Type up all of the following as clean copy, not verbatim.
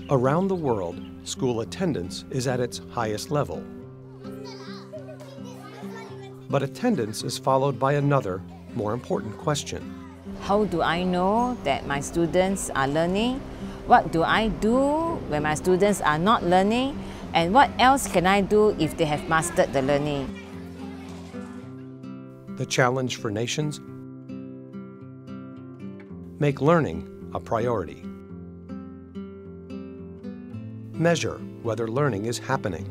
Around the world, school attendance is at its highest level. But attendance is followed by another, more important question. How do I know that my students are learning? What do I do when my students are not learning? And what else can I do if they have mastered the learning? The challenge for nations: make learning a priority. Measure whether learning is happening,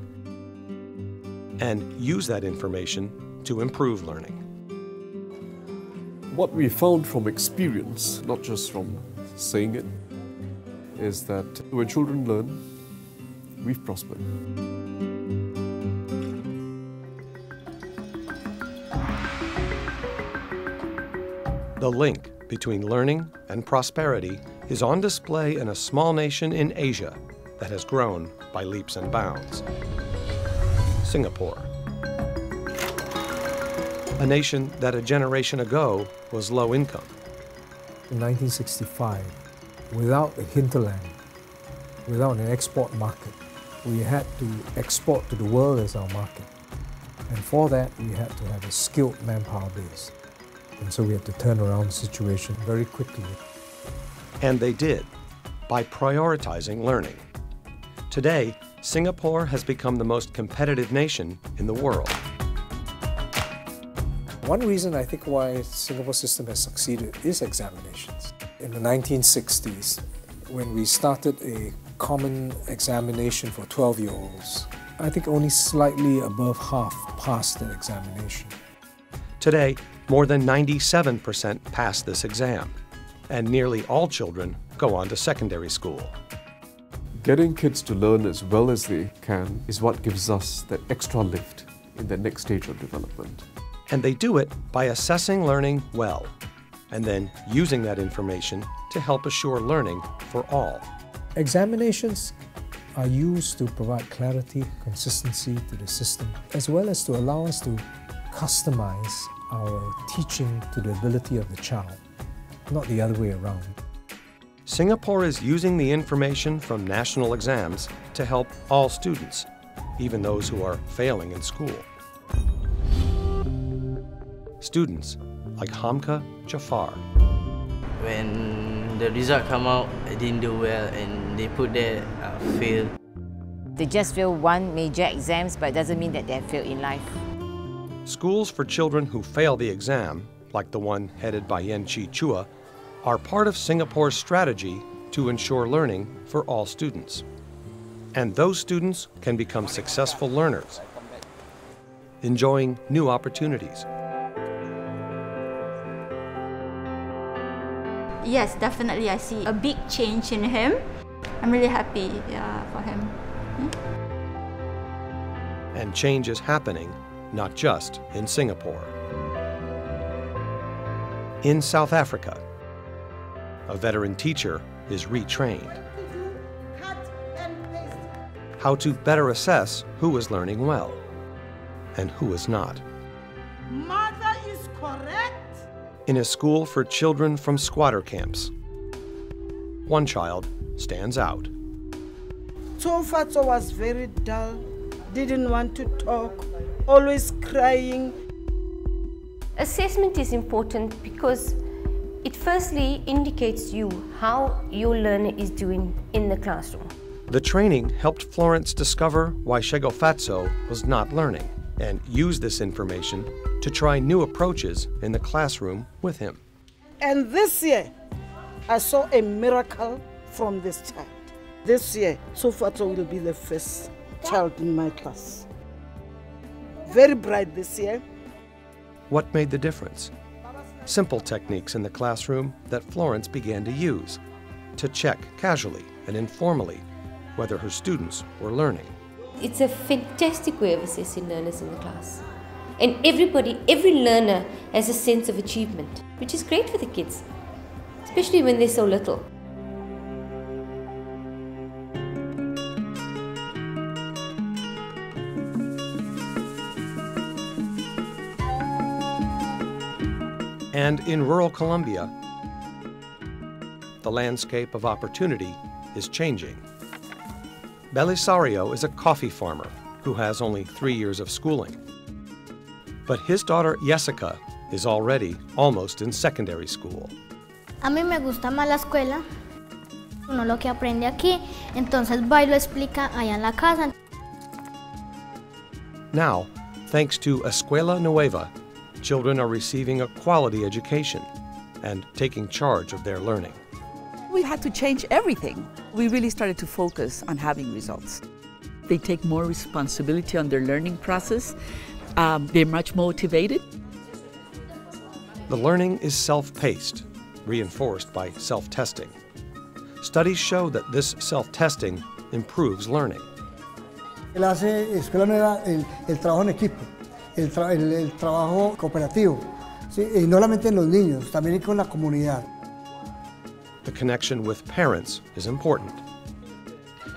and use that information to improve learning. What we found from experience, not just from saying it, is that when children learn, we've prospered. The link between learning and prosperity is on display in a small nation in Asia that has grown by leaps and bounds: Singapore. A nation that a generation ago was low income. In 1965, without a hinterland, without an export market, we had to export to the world as our market. And for that, we had to have a skilled manpower base. And so we had to turn around the situation very quickly. And they did, by prioritizing learning. Today, Singapore has become the most competitive nation in the world. One reason I think why Singapore system has succeeded is examinations. In the 1960s, when we started a common examination for 12-year-olds, I think only slightly above half passed that examination. Today, more than 97% pass this exam, and nearly all children go on to secondary school. Getting kids to learn as well as they can is what gives us that extra lift in the next stage of development. And they do it by assessing learning well, and then using that information to help assure learning for all. Examinations are used to provide clarity, consistency to the system, as well as to allow us to customize our teaching to the ability of the child, not the other way around. Singapore is using the information from national exams to help all students, even those who are failing in school. Students like Hamka Jafar. When the result come out, I didn't do well, and they put there fail. They just fail one major exams, but it doesn't mean that they have failed in life. Schools for children who fail the exam, like the one headed by Yen Chi Chua, are part of Singapore's strategy to ensure learning for all students. And those students can become successful learners, enjoying new opportunities. Yes, definitely I see a big change in him. I'm really happy for him. And change is happening, not just in Singapore. In South Africa, a veteran teacher is retrained. How to better assess who is learning well and who is not. Mother is correct. In a school for children from squatter camps, one child stands out. Tsofatso was very dull, didn't want to talk, always crying. Assessment is important because it firstly indicates you how your learner is doing in the classroom. The training helped Florence discover why Shegofatso was not learning and use this information to try new approaches in the classroom with him. And this year, I saw a miracle from this child. This year, Tsofatso will be the first child in my class. Very bright this year. What made the difference? Simple techniques in the classroom that Florence began to use to check casually and informally whether her students were learning. It's a fantastic way of assessing learners in the class. And every learner has a sense of achievement, which is great for the kids, especially when they're so little. And in rural Colombia, the landscape of opportunity is changing. Belisario is a coffee farmer who has only 3 years of schooling. But his daughter Jessica is already almost in secondary school. A mí me gusta más la escuela, uno lo que aprende aquí, entonces va y lo explica allá en la casa. Now, thanks to Escuela Nueva, children are receiving a quality education and taking charge of their learning. We had to change everything. We really started to focus on having results. They take more responsibility on their learning process. They're much motivated. The learning is self-paced, reinforced by self-testing. Studies show that this self-testing improves learning. Él hace Escuela Nueva el trabajo en equipo, el trabajo cooperativo, ¿sí? Y no solamente en los niños, también con la comunidad. The connection with parents is important.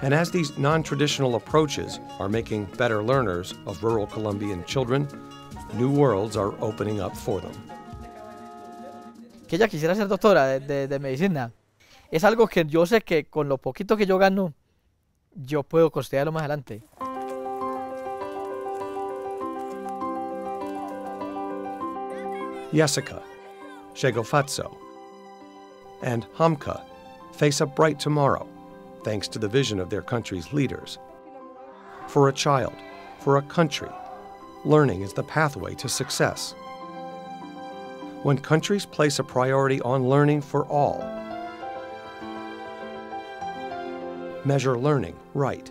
And as these non-traditional approaches are making better learners of rural Colombian children, new worlds are opening up for them. Que ella quisiera ser doctora de medicina. Es algo que yo sé que con lo poquito que yo gano, yo puedo costearlo más adelante. Jessica, Shegofatso, and Hamka face a bright tomorrow thanks to the vision of their country's leaders. For a child, for a country, learning is the pathway to success. When countries place a priority on learning for all, measure learning right,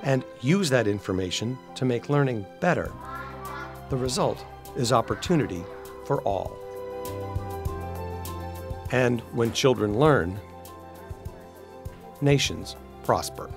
and use that information to make learning better, the result is opportunity for all. And when children learn, nations prosper.